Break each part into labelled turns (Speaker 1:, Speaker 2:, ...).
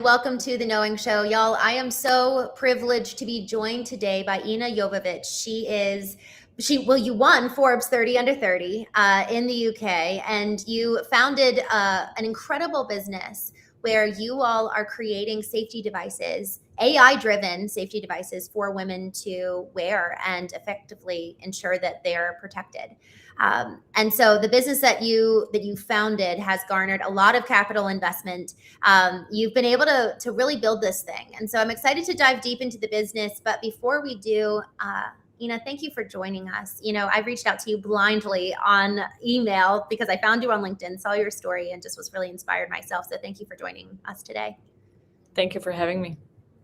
Speaker 1: Welcome to the Knowing Show, y'all. I am so privileged to be joined today by Ina Jovicic. You won Forbes 30 under 30 in the UK, and you founded an incredible business where you all are creating safety devices, AI-driven safety devices for women to wear and effectively ensure that they're protected. And so the business that you founded has garnered a lot of capital investment. You've been able to really build this thing. And so I'm excited to dive deep into the business. But before we do, Ina, thank you for joining us. I reached out to you blindly on email because I found you on LinkedIn, saw your story, and just was really inspired myself. So thank you for joining us today.
Speaker 2: Thank you for having me.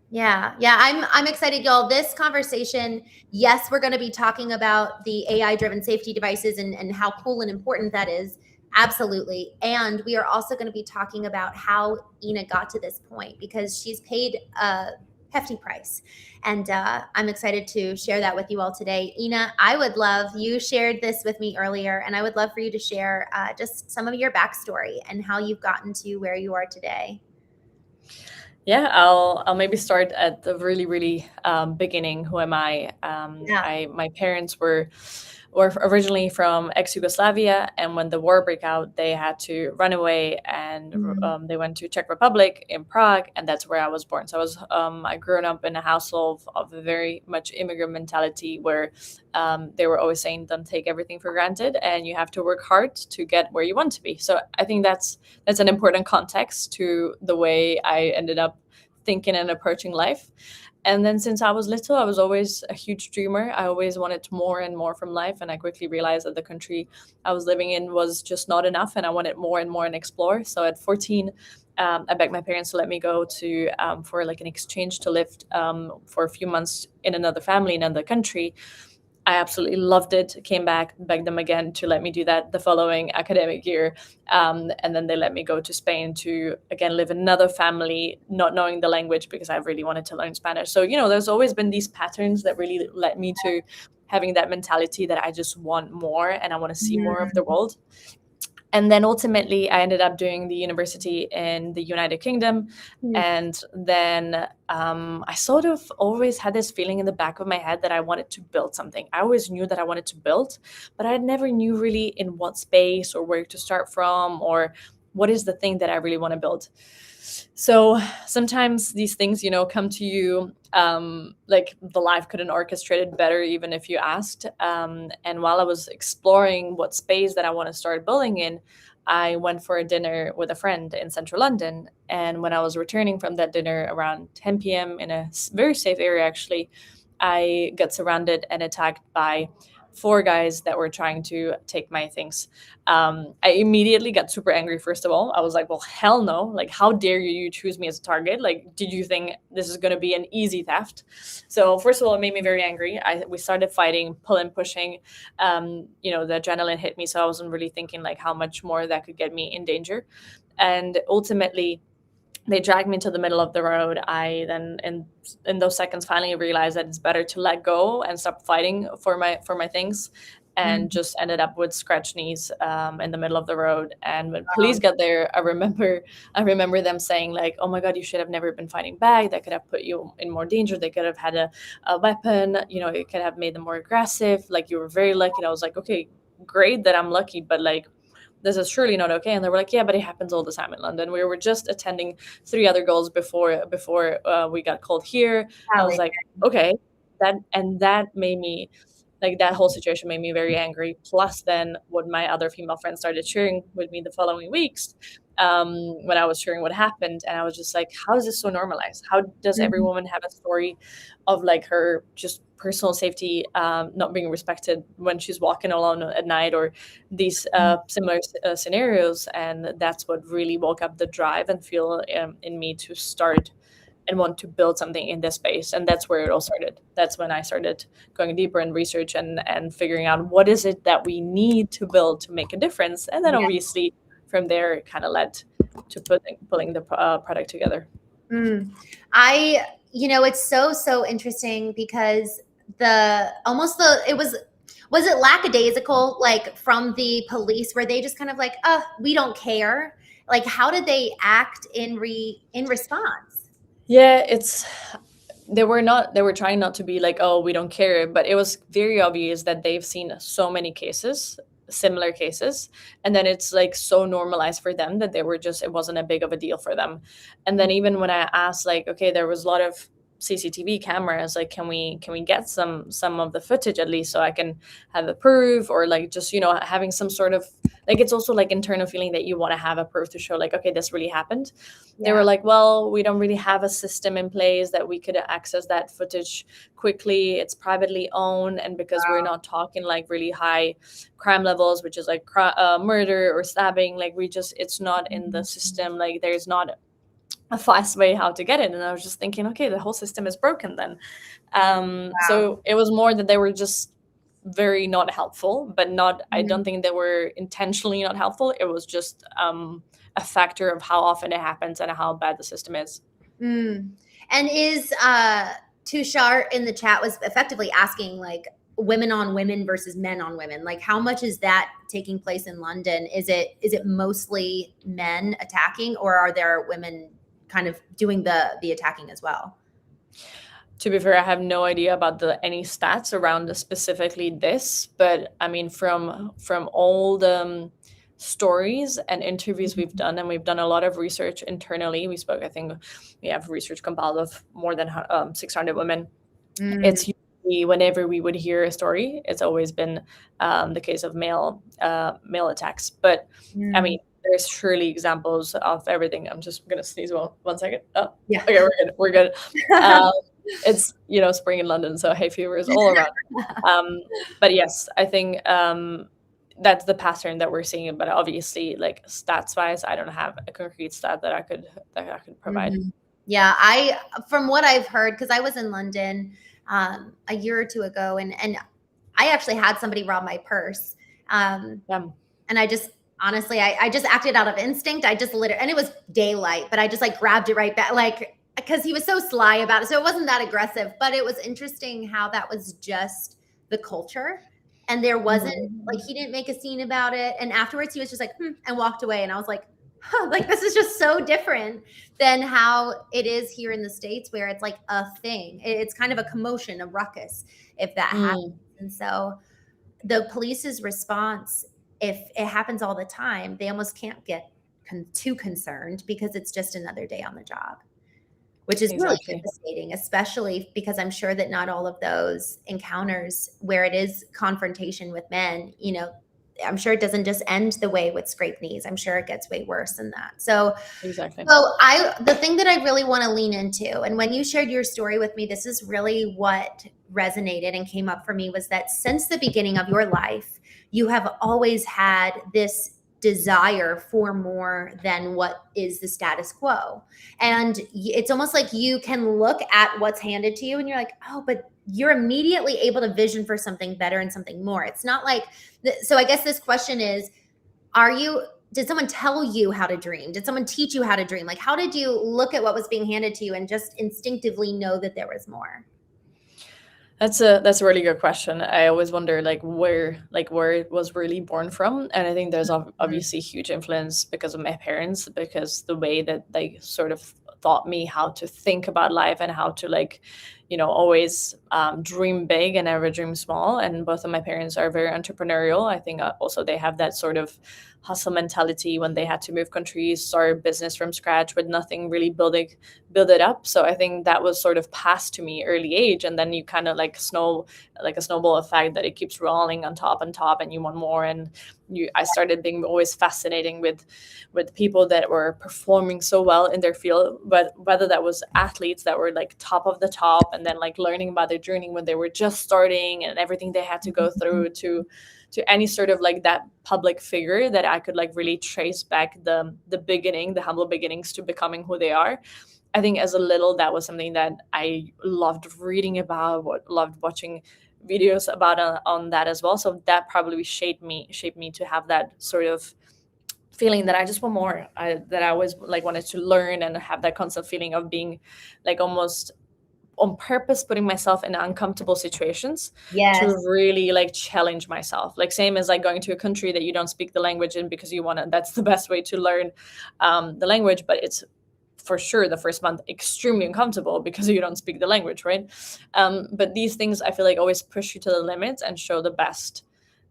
Speaker 1: Yeah, I'm excited, y'all. This conversation, yes, we're going to be talking about the AI-driven safety devices and how cool and important that is. Absolutely. And we are also going to be talking about how Ina got to this point because she's paid a hefty price. And I'm excited to share that with you all today. Ina, I would love, you shared this with me earlier, and I would love for you to share just some of your backstory and how you've gotten to where you are today.
Speaker 2: Yeah, I'll maybe start at the really beginning. Who am I? My parents were originally from ex-Yugoslavia, and when the war broke out, they had to run away, and they went to Czech Republic in Prague, and that's where I was born. So I grew up in a household of a very much immigrant mentality, where they were always saying, "Don't take everything for granted, and you have to work hard to get where you want to be." So I think that's an important context to the way I ended up thinking and approaching life. And then since I was little, I was always a huge dreamer. I always wanted more and more from life. And I quickly realized that the country I was living in was just not enough. And I wanted more and more and explore. So at 14, I begged my parents to let me go to for like an exchange to live for a few months in another family in another country. I absolutely loved it. Came back, begged them again to let me do that the following academic year. And then they let me go to Spain to, again, live in another family, not knowing the language because I really wanted to learn Spanish. So, there's always been these patterns that really led me to having that mentality that I just want more and I want to see more of the world. And then ultimately, I ended up doing the university in the United Kingdom. And then I sort of always had this feeling in the back of my head that I wanted to build something. I always knew that I wanted to build, but I never knew really in what space or where to start from or what is the thing that I really want to build. So sometimes these things, come to you like the life couldn't orchestrate it better even if you asked. And while I was exploring what space that I want to start building in, I went for a dinner with a friend in central London. And when I was returning from that dinner around 10 p.m. in a very safe area, actually, I got surrounded and attacked by 4 guys that were trying to take my things. I immediately got super angry, first of all. I was like, well, hell no. Like, how dare you choose me as a target? Like, did you think this is going to be an easy theft? So first of all, it made me very angry. We started fighting, pulling, pushing. The adrenaline hit me. So I wasn't really thinking like how much more that could get me in danger. And ultimately, they dragged me to the middle of the road. I then, in those seconds, finally realized that it's better to let go and stop fighting for my things, and just ended up with scratched knees in the middle of the road. And when police got there, I remember them saying like, "Oh my God, you should have never been fighting back. That could have put you in more danger. They could have had a weapon. It could have made them more aggressive. Like, you were very lucky." And I was like, "Okay, great that I'm lucky, but like, this is surely not okay." And they were like, "Yeah, but it happens all the time in London. We were just attending 3 other girls before we got called here." I was like, okay, that made me, like, that whole situation made me very angry. Plus then what my other female friends started sharing with me the following weeks, when I was sharing what happened. And I was just like, how is this so normalized? How does every woman have a story of like her just personal safety not being respected when she's walking alone at night, or these similar scenarios? And that's what really woke up the drive and feel in me to start and want to build something in this space. And that's where it all started. That's when I started going deeper in research and figuring out what is it that we need to build to make a difference. And then obviously from there, it kind of led to pulling the product together.
Speaker 1: It's so interesting because was it lackadaisical, like from the police, where they just kind of like, oh, we don't care. Like, how did they act in response?
Speaker 2: Yeah, they were trying not to be like, oh, we don't care, but it was very obvious that they've seen so many cases, similar cases, and then it's like so normalized for them that it wasn't a big of a deal for them. And then even when I asked, like, okay, there was a lot of CCTV cameras, like, can we get some of the footage at least, so I can have a proof, or like just having some sort of, like, it's also like internal feeling that you want to have a proof to show, like, okay, this really happened. They were like, well, we don't really have a system in place that we could access that footage quickly. It's privately owned. And because we're not talking like really high crime levels, which is like murder or stabbing, like it's not in the system. Like there's not a fast way how to get it. And I was just thinking, okay, the whole system is broken then. So it was more that they were just very not helpful, but not, I don't think they were intentionally not helpful. It was just a factor of how often it happens and how bad the system is.
Speaker 1: And is Tushar in the chat was effectively asking, like, women on women versus men on women, like how much is that taking place in London? Is it mostly men attacking, or are there women kind of doing the attacking as well?
Speaker 2: To be fair, I have no idea about any stats around specifically this, but I mean, from all the stories and interviews we've done, and we've done a lot of research internally. I think we have research compiled of more than 600 women. It's usually whenever we would hear a story, it's always been the case of male attacks. But I mean, there's surely examples of everything. I'm just gonna sneeze. One second. Oh, yeah. Okay, we're good. It's spring in London, so hay fever is all around. But yes, I think that's the pattern that we're seeing. But obviously, like stats wise, I don't have a concrete stat that I could provide.
Speaker 1: Yeah, from what I've heard, because I was in London a year or two ago, and I actually had somebody rob my purse, and I just honestly, I just acted out of instinct. I just and it was daylight, but I just like grabbed it right back, like, because he was so sly about it. So it wasn't that aggressive, but it was interesting how that was just the culture. And there wasn't like, he didn't make a scene about it. And afterwards he was just like, and walked away. And I was like, like, this is just so different than how it is here in the States, where it's like a thing. It's kind of a commotion, a ruckus, if that happens. And so the police's response, if it happens all the time, they almost can't get too concerned, because it's just another day on the job, which is really devastating, especially because I'm sure that not all of those encounters where it is confrontation with men, I'm sure it doesn't just end the way with scraped knees. I'm sure it gets way worse than that. So
Speaker 2: exactly.
Speaker 1: So the thing that I really want to lean into, and when you shared your story with me, this is really what resonated and came up for me, was that since the beginning of your life, you have always had this desire for more than what is the status quo. And it's almost like you can look at what's handed to you and you're like, oh, but you're immediately able to vision for something better and something more. It's not like, so I guess this question is, did someone tell you how to dream? Did someone teach you how to dream? Like, how did you look at what was being handed to you and just instinctively know that there was more?
Speaker 2: That's a really good question. I always wonder where it was really born from. And I think there's obviously huge influence because of my parents, because the way that they sort of taught me how to think about life and how to always dream big and never dream small. And both of my parents are very entrepreneurial. I think also they have that sort of hustle mentality when they had to move countries, start a business from scratch with nothing, really build it up. So I think that was sort of passed to me early age, and then you kind of like a snowball effect that it keeps rolling on top, and you want more. And I started being always fascinating with people that were performing so well in their field, but whether that was athletes that were like top of the top, and then like learning about their journey when they were just starting and everything they had to go through, to any sort of like that public figure that I could like really trace back the beginning, the humble beginnings to becoming who they are. I think as a little, that was something that I loved reading about, loved watching videos about on that as well. So that probably shaped me to have that sort of feeling that I just want more. That I always like wanted to learn and have that constant feeling of being like almost on purpose putting myself in uncomfortable situations to
Speaker 1: Yes.
Speaker 2: really like challenge myself. Like same as like going to a country that you don't speak the language in because you want to, that's the best way to learn the language, but it's for sure the first month extremely uncomfortable because you don't speak the language, right? But these things I feel like always push you to the limits and show the best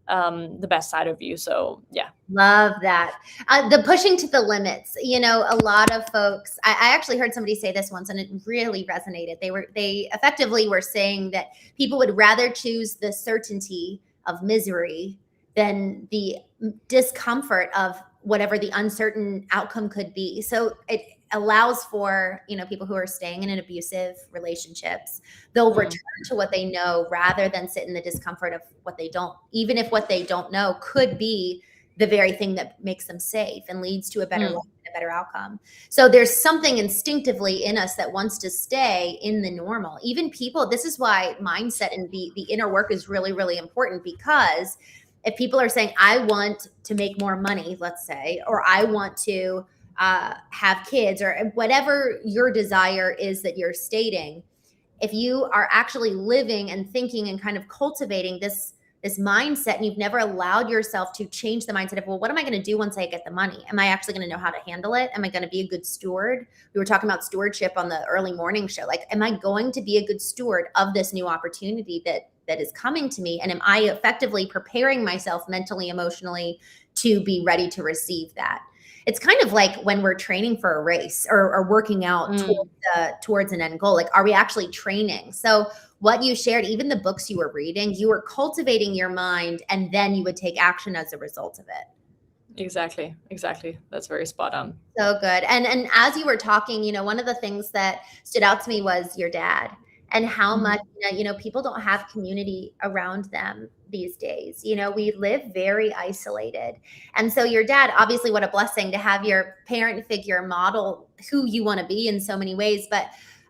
Speaker 2: side of you. So yeah.
Speaker 1: Love that. The pushing to the limits. You know, a lot of folks, I actually heard somebody say this once and it really resonated. They effectively were saying that people would rather choose the certainty of misery than the discomfort of whatever the uncertain outcome could be. So it allows for, you know, people who are staying in an abusive relationships, they'll return to what they know rather than sit in the discomfort of what they don't, even if what they don't know could be the very thing that makes them safe and leads to a better life and a better outcome. So there's something instinctively in us that wants to stay in the normal. Even people, this is why mindset and the inner work is really, really important, because if people are saying, I want to make more money, let's say, or I want to have kids, or whatever your desire is that you're stating, if you are actually living and thinking and kind of cultivating this mindset, and you've never allowed yourself to change the mindset of, well, what am I going to do once I get the money? Am I actually going to know how to handle it? Am I going to be a good steward? We were talking about stewardship on the early morning show. Like, am I going to be a good steward of this new opportunity that is coming to me? And am I effectively preparing myself mentally, emotionally to be ready to receive that? It's kind of like when we're training for a race or working out towards an end goal. Like, are we actually training? So what you shared, even the books you were reading, you were cultivating your mind, and then you would take action as a result of it.
Speaker 2: Exactly. That's very spot on.
Speaker 1: So good. And as you were talking, you know, one of the things that stood out to me was your dad, and how much, you know, people don't have community around them these days. You know, we live very isolated. And so your dad, obviously, what a blessing to have your parent figure model who you want to be in so many ways. But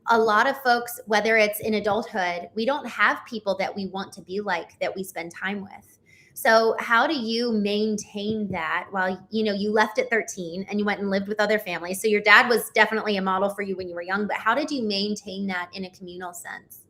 Speaker 1: a lot of folks, whether it's in adulthood, we don't have people that we want to be like, that we spend time with. So how do you maintain that while, you know, you left at 13 and you went and lived with other families? So your dad was definitely a model for you when you were young, but how did you maintain that in a communal sense?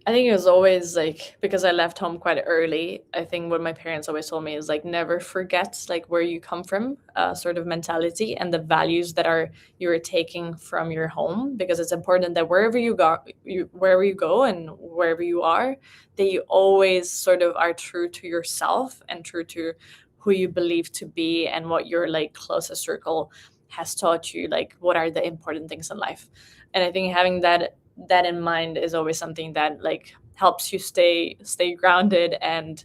Speaker 2: I think it was always like, because I left home quite early, I think what my parents always told me is like, never forget like where you come from, sort of mentality and the values that you're taking from your home, because it's important that wherever you go and wherever you are, that you always sort of are true to yourself and true to who you believe to be and what your like closest circle has taught you, like what are the important things in life. And I think having that in mind is always something that like helps you stay grounded and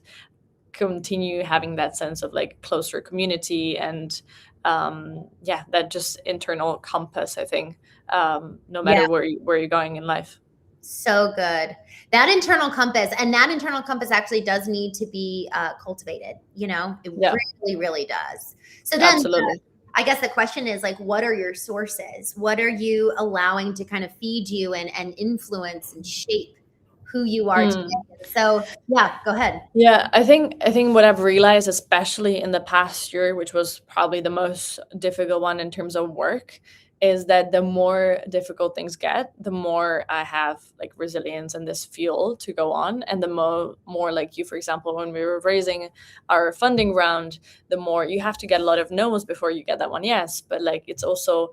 Speaker 2: continue having that sense of like closer community and that just internal compass, I think, no matter where you're going in life.
Speaker 1: So good. That internal compass, and that internal compass actually does need to be cultivated. You know, it really, really does. So then
Speaker 2: absolutely.
Speaker 1: I guess the question is like, what are your sources? What are you allowing to kind of feed you and influence and shape who you are today? So yeah, go ahead.
Speaker 2: Yeah, I think what I've realized, especially in the past year, which was probably the most difficult one in terms of work, is that the more difficult things get, the more I have like resilience and this fuel to go on. And the more like you, for example, when we were raising our funding round, the more you have to get a lot of no's before you get that one yes. But like it's also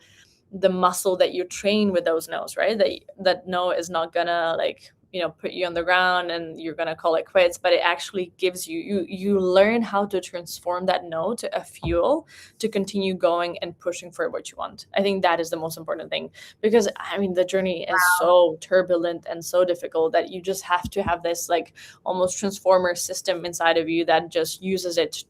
Speaker 2: the muscle that you train with those no's, right? That no is not gonna like, you know, put you on the ground and you're gonna call it quits, but it actually gives you learn how to transform that no to a fuel to continue going and pushing for what you want. I think that is the most important thing, because I mean the journey is so turbulent and so difficult that you just have to have this like almost transformer system inside of you that just uses it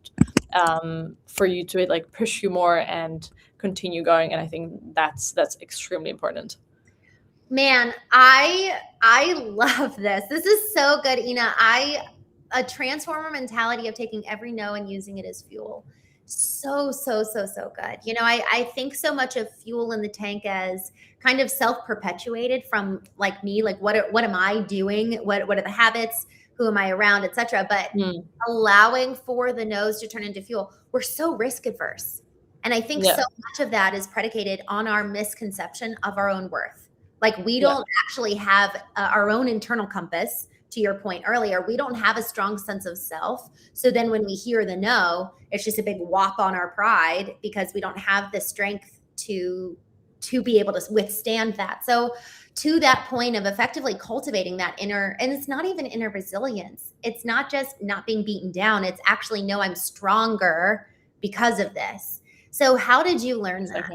Speaker 2: for you to like push you more and continue going. And I think that's extremely important.
Speaker 1: Man, I love this. This is so good, Ina. A transformer mentality of taking every no and using it as fuel. So good. You know, I think so much of fuel in the tank as kind of self-perpetuated from like me, like what am I doing? What are the habits? Who am I around, etc. But allowing for the no's to turn into fuel. We're so risk adverse. And I think so much of that is predicated on our misconception of our own worth. Like we don't actually have our own internal compass. To your point earlier, we don't have a strong sense of self. So then when we hear the no, it's just a big whop on our pride because we don't have the strength to be able to withstand that. So to that point of effectively cultivating that inner, and it's not even inner resilience. It's not just not being beaten down. It's actually, no, I'm stronger because of this. So how did you learn that?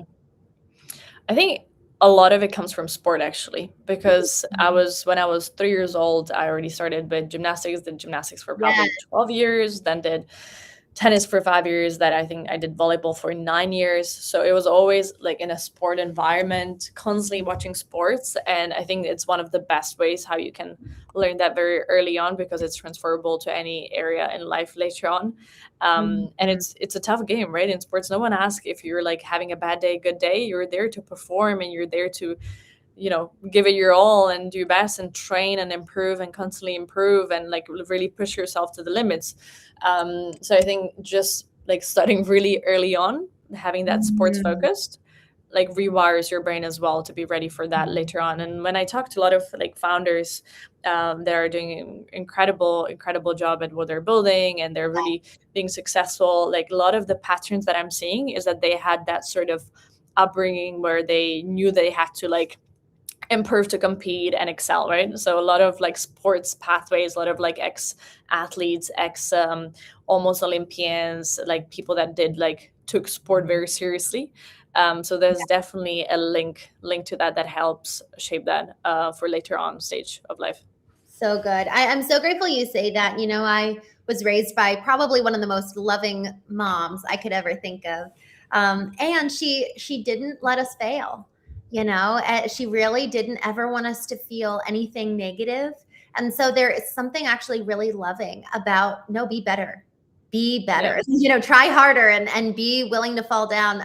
Speaker 2: I think a lot of it comes from sport, actually, because when I was 3 years old, I already started with gymnastics, did gymnastics for probably 12 years, then did tennis for 5 years, that I think I did volleyball for 9 years. So it was always like in a sport environment, constantly watching sports. And I think it's one of the best ways how you can learn that very early on, because it's transferable to any area in life later on. And it's a tough game, right? In sports, no one asks if you're like having a bad day, good day. You're there to perform, and you're there to, give it your all and do your best and train and improve and constantly improve and like really push yourself to the limits. So I think just like starting really early on, having that sports focused, like rewires your brain as well to be ready for that later on. And when I talk to a lot of like founders that are doing an incredible job at what they're building, and they're really being successful, like a lot of the patterns that I'm seeing is that they had that sort of upbringing where they knew they had to like improve to compete and excel, right? So a lot of like sports pathways, a lot of like ex athletes, almost Olympians, like people that took sport very seriously. So there's definitely a link to that helps shape that for later on stage of life.
Speaker 1: So good. I'm so grateful you say that. I was raised by probably one of the most loving moms I could ever think of. And she didn't let us fail. She really didn't ever want us to feel anything negative. And so there is something actually really loving about, no, be better, try harder and be willing to fall down.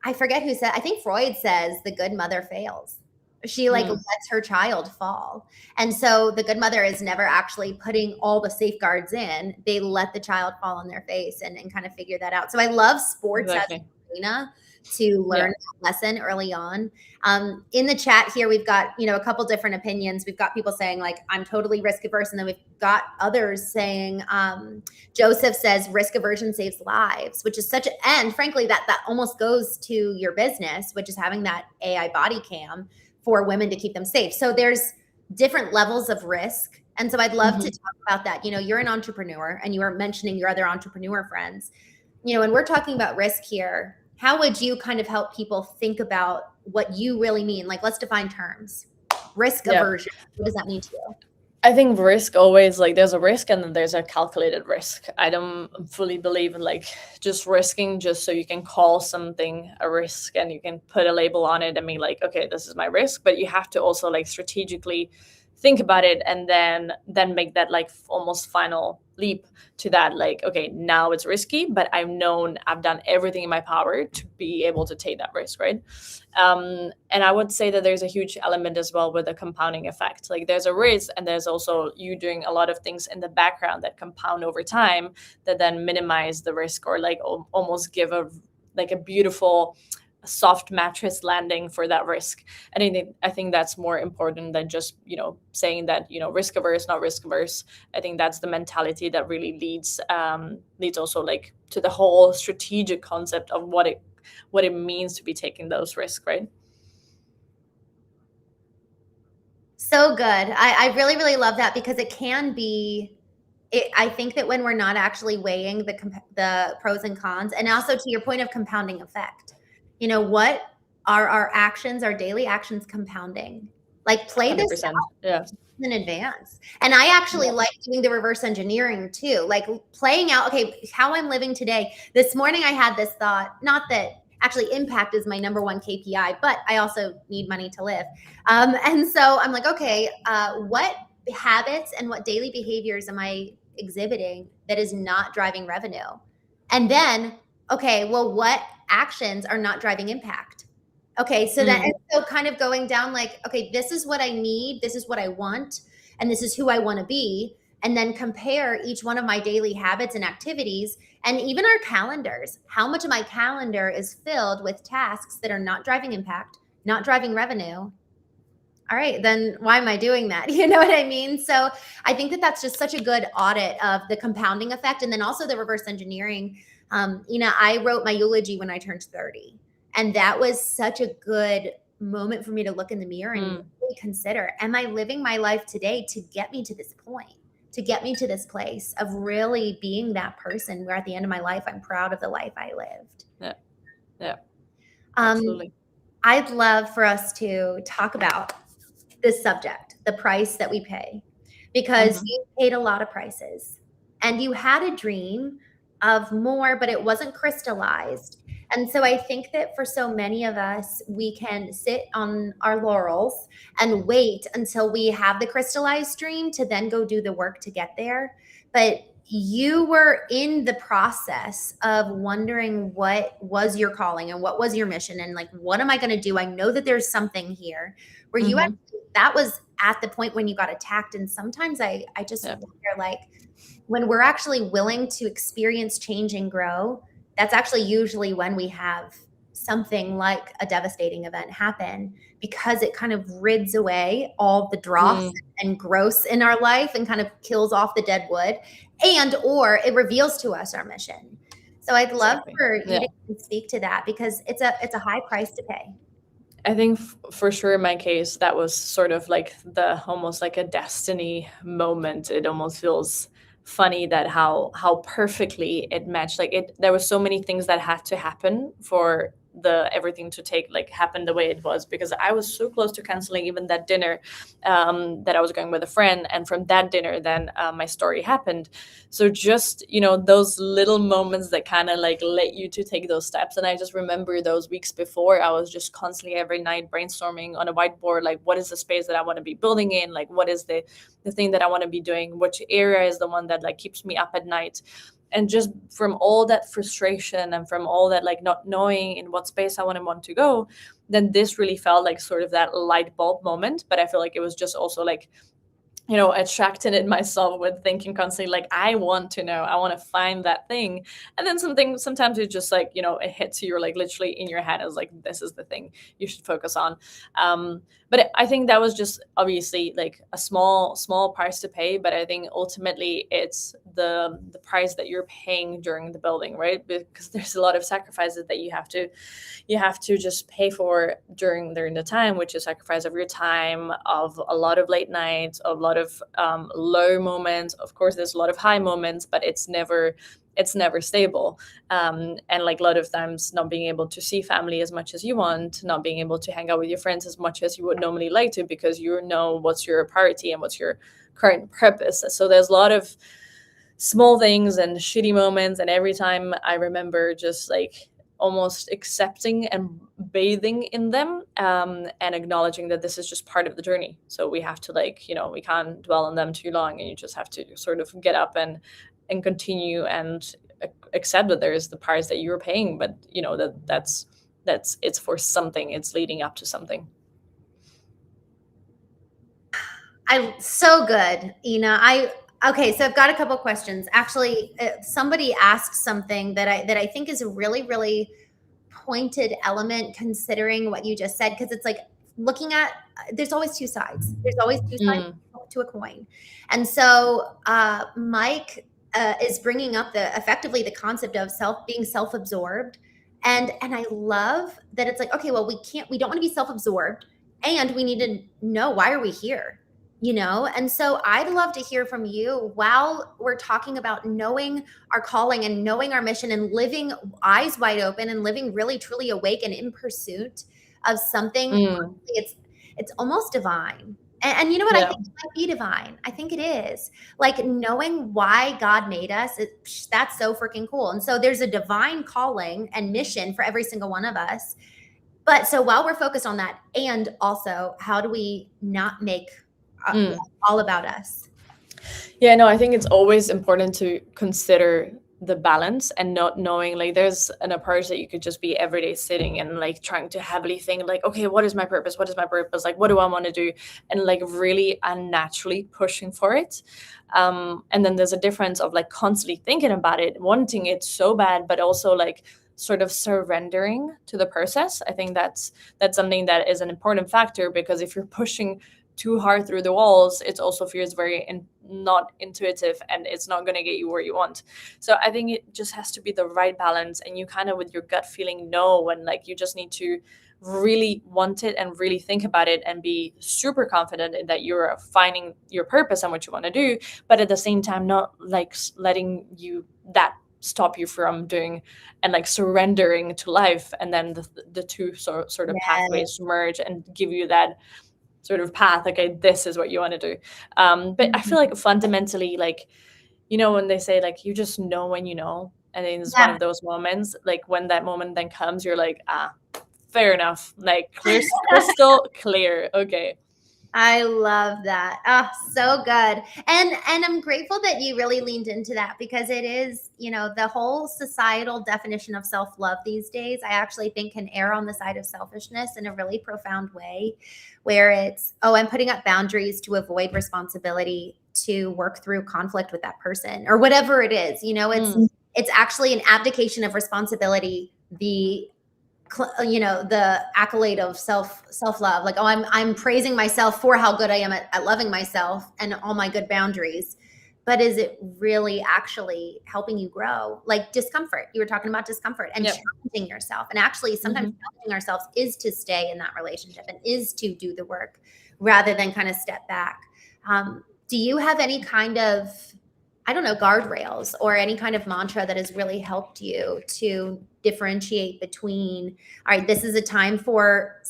Speaker 1: I forget who said, I think Freud says the good mother fails. She lets her child fall. And so the good mother is never actually putting all the safeguards in. They let the child fall on their face and kind of figure that out. So I love sports as an arena to learn that lesson early on. In the chat here, we've got, a couple different opinions. We've got people saying like, I'm totally risk averse. And then we've got others saying, Joseph says risk aversion saves lives, which is and frankly, that almost goes to your business, which is having that AI body cam for women to keep them safe. So there's different levels of risk. And so I'd love to talk about that. You're an entrepreneur, and you were mentioning your other entrepreneur friends, and we're talking about risk here. How would you kind of help people think about what you really mean? Like, let's define terms. Risk aversion. What does that mean to you?
Speaker 2: I think risk always, like, there's a risk and then there's a calculated risk. I don't fully believe in like just risking just so you can call something a risk and you can put a label on it and be like, okay, this is my risk. But you have to also like strategically think about it and then make that like almost final leap to that, like, okay, now it's risky, but I've done everything in my power to be able to take that risk, right? And I would say that there's a huge element as well with the compounding effect. Like there's a risk and there's also you doing a lot of things in the background that compound over time that then minimize the risk or like almost give a beautiful soft mattress landing for that risk. And I think that's more important than just, saying that, risk averse, not risk averse. I think that's the mentality that really leads also like to the whole strategic concept of what it means to be taking those risks, right?
Speaker 1: So good. I really, really love that because it can be, I think that when we're not actually weighing the pros and cons, and also to your point of compounding effect, what are our actions, our daily actions compounding? Like play 100%. This out in advance. And I actually like doing the reverse engineering too, like playing out, okay, how I'm living today. This morning I had this thought, not that actually impact is my number one KPI, but I also need money to live. And so I'm like, okay, what habits and what daily behaviors am I exhibiting that is not driving revenue? And then, okay, well, what actions are not driving impact? Okay, so so kind of going down like, okay, this is what I need, this is what I want, and this is who I want to be. And then compare each one of my daily habits and activities and even our calendars. How much of my calendar is filled with tasks that are not driving impact, not driving revenue, all right, then why am I doing that? You know what I mean? So I think that that's just such a good audit of the compounding effect. And then also the reverse engineering. I wrote my eulogy when I turned 30. And that was such a good moment for me to look in the mirror and really consider, am I living my life today to get me to this point, to get me to this place of really being that person where at the end of my life, I'm proud of the life I lived.
Speaker 2: Yeah. Yeah. Absolutely.
Speaker 1: I'd love for us to talk about this subject, the price that we pay, because you paid a lot of prices and you had a dream of more, but it wasn't crystallized. And so I think that for so many of us, we can sit on our laurels and wait until we have the crystallized dream to then go do the work to get there. But you were in the process of wondering what was your calling and what was your mission and like, what am I going to do? I know that there's something here. Were you actually, that was at the point when you got attacked. And sometimes I just wonder, like, when we're actually willing to experience change and grow, that's actually usually when we have something like a devastating event happen, because it kind of rids away all the dross and gross in our life and kind of kills off the dead wood, and or it reveals to us our mission. So I'd love for you to speak to that, because it's a high price to pay.
Speaker 2: I think for sure in my case, that was sort of like almost like a destiny moment. It almost feels funny that how perfectly it matched. Like there were so many things that had to happen for everything to happen the way it was, because I was so close to canceling even that dinner that I was going with a friend, and from that dinner then my story happened. So just those little moments that kind of like let you to take those steps. And I just remember those weeks before, I was just constantly every night brainstorming on a whiteboard, like what is the space that I want to be building in, like what is the thing that I want to be doing, which area is the one that like keeps me up at night. And just from all that frustration and from all that like not knowing in what space I want to go, then this really felt like sort of that light bulb moment. But I feel like it was just also like, attracting it myself with thinking constantly, like, I want to know, I want to find that thing. And then sometimes it's just like, it hits you, like literally in your head, as like, this is the thing you should focus on. But I think that was just obviously like a small price to pay. But I think ultimately it's the price that you're paying during the building, right? Because there's a lot of sacrifices that you have to just pay for during the time, which is sacrifice of your time, of a lot of late nights, of a lot of low moments. Of course, there's a lot of high moments, but it's never stable. And like a lot of times not being able to see family as much as you want, not being able to hang out with your friends as much as you would normally like to, because you know what's your priority and what's your current purpose. So there's a lot of small things and shitty moments. And every time I remember just like almost accepting and bathing in them, and acknowledging that this is just part of the journey. So we have to we can't dwell on them too long, and you just have to sort of get up and continue and accept that there is the price that you're paying, but that's it's for something, it's leading up to something.
Speaker 1: So good, Ina. Okay, so I've got a couple questions. Actually, somebody asked something that I think is a really, really pointed element, considering what you just said, because it's like looking at, there's always two sides. There's always two sides to a coin. And so Mike is bringing up effectively the concept of being self-absorbed. And I love that it's like, okay, well, we don't want to be self-absorbed, and we need to know, why are we here? And so I'd love to hear from you, while we're talking about knowing our calling and knowing our mission and living eyes wide open and living really truly awake and in pursuit of something. It's almost divine. And you know what? I think it might be divine. I think it is. Like, knowing why God made us, that's so freaking cool. And so there's a divine calling and mission for every single one of us. But so while we're focused on that, and also, how do we not make all about us?
Speaker 2: Yeah, no, I think it's always important to consider the balance, and not knowing, like, there's an approach that you could just be every day sitting and like trying to heavily think like, okay, what is my purpose? Like, what do I want to do? And like really unnaturally pushing for it. And then there's a difference of like constantly thinking about it, wanting it so bad, but also like sort of surrendering to the process. I think that's something that is an important factor, because if you're pushing too hard through the walls, it also feels very not intuitive, and it's not going to get you where you want. So I think it just has to be the right balance, and you kind of with your gut feeling know when like you just need to really want it and really think about it and be super confident in that you're finding your purpose and what you want to do, but at the same time not like letting you that stop you from doing and like surrendering to life, and then the two sort of pathways merge and give you that sort of path. Okay, this is what you want to do. But I feel like fundamentally, like, you know, when they say like you just know when you know, and it's one of those moments, like when that moment then comes, you're like, fair enough, like crystal clear. Okay.
Speaker 1: I love that. Oh, so good. And I'm grateful that you really leaned into that, because it is, you know, the whole societal definition of self-love these days, I actually think can err on the side of selfishness in a really profound way, where it's, oh, I'm putting up boundaries to avoid responsibility, to work through conflict with that person or whatever it is. You know, it's actually an abdication of responsibility, you know, the accolade of self-love, like, oh, I'm praising myself for how good I am at loving myself and all my good boundaries. But is it really actually helping you grow? Like discomfort, you were talking about discomfort and challenging yourself. And actually sometimes challenging ourselves is to stay in that relationship and is to do the work rather than kind of step back. Do you have any kind of, I don't know, guardrails or any kind of mantra that has really helped you to differentiate between, all right, this is a time for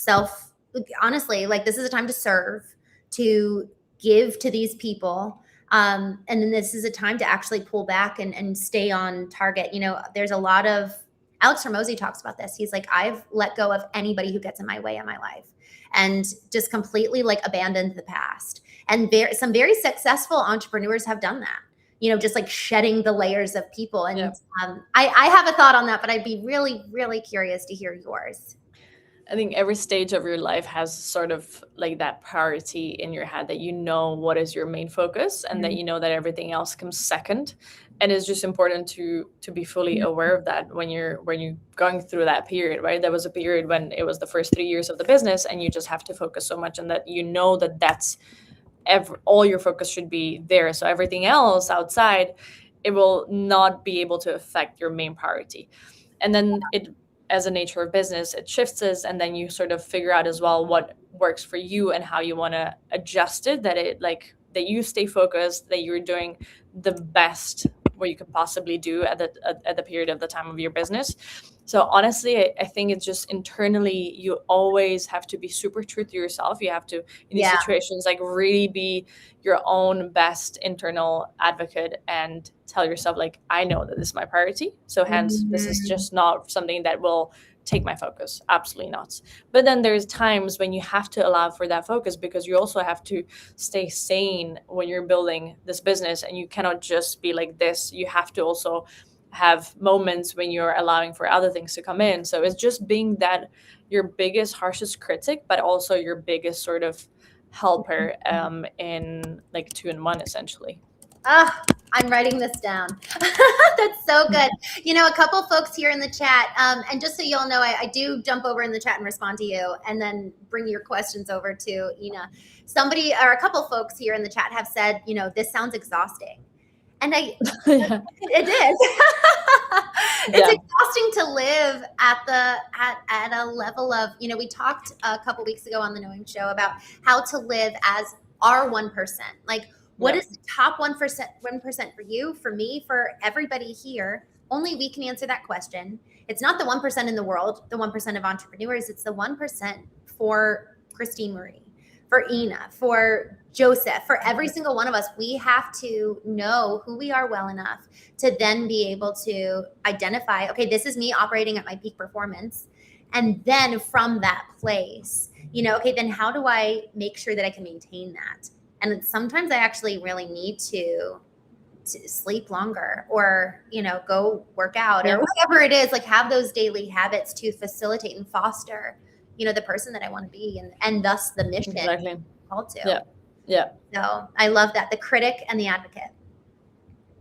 Speaker 1: honestly, like this is a time to serve, to give to these people. And then this is a time to actually pull back and stay on target. You know, there's a lot of, Alex Hormozy talks about this. He's like, I've let go of anybody who gets in my way in my life and just completely like abandoned the past. And some very successful entrepreneurs have done that. You know, just like shedding the layers of people. And I have a thought on that, but I'd be really, really curious to hear yours.
Speaker 2: I think every stage of your life has sort of like that priority in your head, that you know what is your main focus and that you know that everything else comes second. And it's just important to be fully aware of that when you're going through that period, right? There was a period when it was the first 3 years of the business and you just have to focus so much, and that you know that that's all your focus should be there. So everything else outside, it will not be able to affect your main priority. And then it, as a nature of business, it shifts us, and then you sort of figure out as well what works for you and how you want to adjust it, that you stay focused, that you're doing the best what you could possibly do at the period of the time of your business. So honestly, I think it's just internally, you always have to be super true to yourself. You have to, in these situations, like really be your own best internal advocate and tell yourself, like, I know that this is my priority. So hence, this is just not something that will take my focus. Absolutely not. But then there's times when you have to allow for that focus, because you also have to stay sane when you're building this business, and you cannot just be like this. You have to also have moments when you're allowing for other things to come in. So it's just being that your biggest, harshest critic, but also your biggest sort of helper in like 2 in 1, essentially.
Speaker 1: I'm writing this down. That's so good. You know, a couple folks here in the chat, and just so you all know, I do jump over in the chat and respond to you, and then bring your questions over to Ina. Somebody or a couple folks here in the chat have said, you know, this sounds exhausting. And it is. It's exhausting to live at a level of, you know, we talked a couple weeks ago on the Knowing Show about how to live as our 1%. Like, what is the top 1% for you, for me, for everybody here? Only we can answer that question. It's not the 1% in the world, the 1% of entrepreneurs. It's the 1% for Christene Marie, for Ina, for Joseph, for every single one of us. We have to know who we are well enough to then be able to identify, okay, this is me operating at my peak performance. And then from that place, you know, okay, then how do I make sure that I can maintain that? And sometimes I actually really need to sleep longer, or, you know, go work out or whatever it is, like have those daily habits to facilitate and foster, you know, the person that I want to be, and thus the mission called to. So I love that. The critic and the advocate.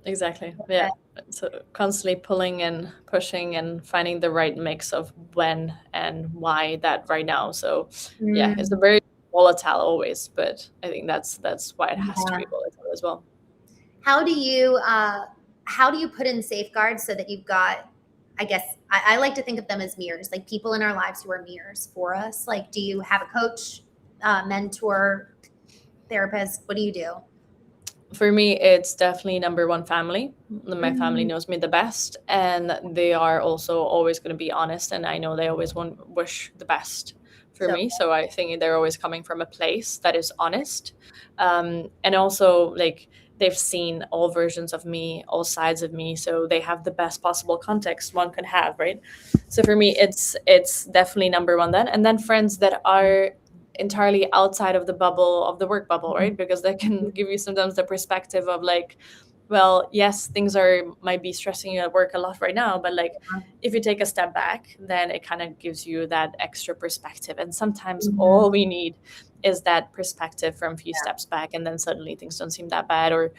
Speaker 2: Exactly. Yeah. So constantly pulling and pushing and finding the right mix of when and why that right now. So yeah, it's a very volatile always, but I think that's why it has to be volatile as well.
Speaker 1: How do you put in safeguards so that you've got, I guess I like to think of them as mirrors, like people in our lives who are mirrors for us. Like, do you have a coach, mentor, therapist? What do you do?
Speaker 2: For me, it's definitely number one, family. My family knows me the best, and they are also always going to be honest, and I know they always wish the best for me. So I think they're always coming from a place that is honest, and also like they've seen all versions of me, all sides of me, so they have the best possible context one can have, right? So for me, it's definitely number one then, and then friends that are entirely outside of the bubble of the work bubble, right? Because that can give you sometimes the perspective of like, well, yes, things might be stressing you at work a lot right now, but like if you take a step back, then it kind of gives you that extra perspective. And sometimes all we need is that perspective from a few steps back, and then suddenly things don't seem that bad. Or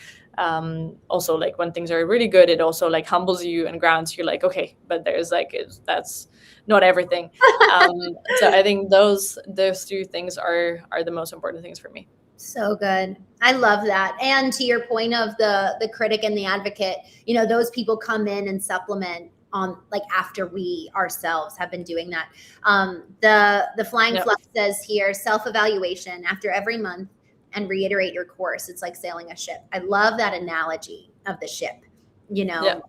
Speaker 2: also like when things are really good, it also like humbles you and grounds you, like, okay, but there's like that's not everything. So I think those two things are the most important things for me.
Speaker 1: So good. I love that. And to your point of the critic and the advocate, those people come in and supplement on like after we ourselves have been doing that. The Flying Fluff says here, self-evaluation after every month and reiterate your course. It's like sailing a ship. I love that analogy of the ship,
Speaker 2: Yeah.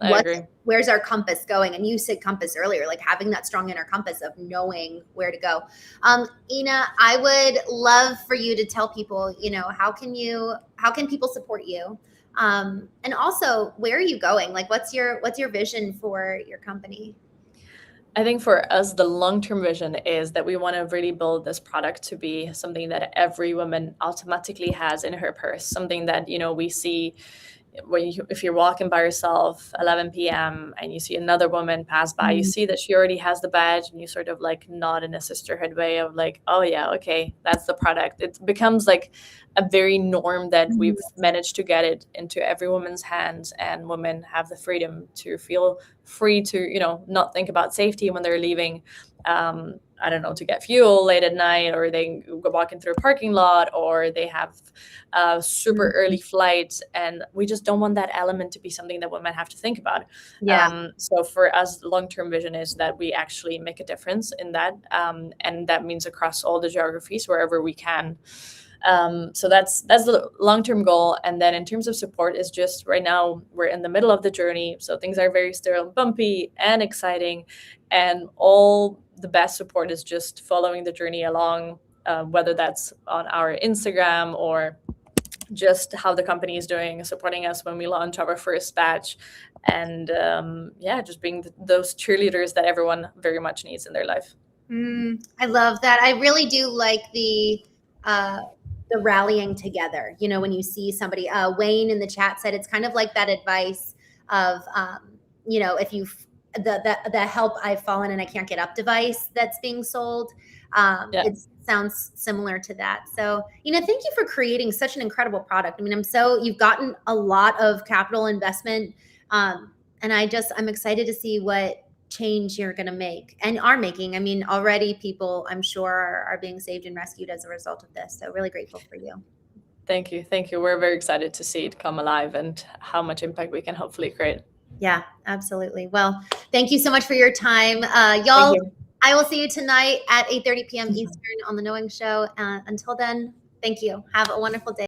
Speaker 2: I agree.
Speaker 1: Where's our compass going? And you said compass earlier, like having that strong inner compass of knowing where to go. Ina, I would love for you to tell people, how can people support you? And also, where are you going? Like, what's your vision for your company?
Speaker 2: I think for us, the long-term vision is that we want to really build this product to be something that every woman automatically has in her purse, something that, we see if you're walking by yourself 11 p.m. and you see another woman pass by, you see that she already has the badge, and you sort of like nod in a sisterhood way of like, oh yeah, okay, that's the product. It becomes like a very norm that we've managed to get it into every woman's hands, and women have the freedom to feel free to, not think about safety when they're leaving, I don't know, to get fuel late at night, or they go walking through a parking lot, or they have super early flights. And we just don't want that element to be something that women have to think about. So for us, the long-term vision is that we actually make a difference in that. And that means across all the geographies, wherever we can. So that's the long-term goal. And then in terms of support, is just right now we're in the middle of the journey. So things are very still bumpy and exciting, and all the best support is just following the journey along, whether that's on our Instagram or just how the company is doing, supporting us when we launch our first batch, and just being those cheerleaders that everyone very much needs in their life.
Speaker 1: I love that. I really do like the rallying together. When you see somebody, Wayne in the chat said it's kind of like that advice of, if you the help I've fallen and I can't get up device that's being sold. It sounds similar to that. So, thank you for creating such an incredible product. I mean, you've gotten a lot of capital investment. And I'm excited to see what change you're going to make and are making. I mean, already people, I'm sure, are being saved and rescued as a result of this. So really grateful for you.
Speaker 2: Thank you. We're very excited to see it come alive and how much impact we can hopefully create.
Speaker 1: Yeah, absolutely. Well, thank you so much for your time. Y'all, I will see you tonight at 8:30 p.m. Eastern on The Knowing Show. Until then, thank you. Have a wonderful day.